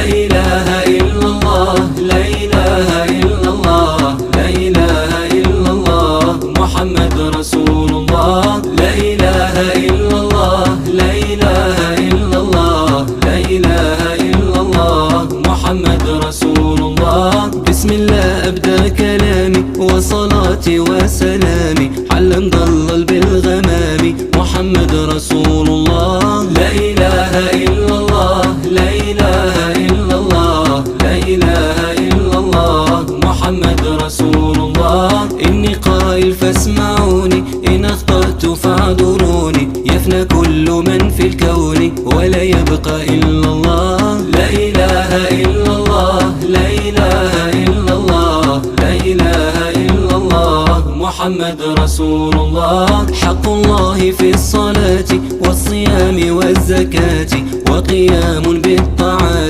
لا إله إلا الله، لا إله إلا الله، لا إله إلا الله، محمد رسول الله. لا إله إلا الله، لا إله إلا الله، لا إله إلا الله، محمد رسول الله. بسم الله أبدأ كلامي وصلاتي وسلامي على مضلل بالغمام، محمد رسول الله. لا إله إلا الله، لا إله إلا الله، لا إله إلا الله، محمد رسول الله. إني قائل فاسمعوني، إن أخطأت فاعذروني، يفنى كل من في الكون ولا يبقى إلا الله. لا إله إلا الله، لا إله إلا الله، لا إله إلا الله، محمد رسول الله. حق الله في الصلاة والصيام والزكاة وقيام بالطاعة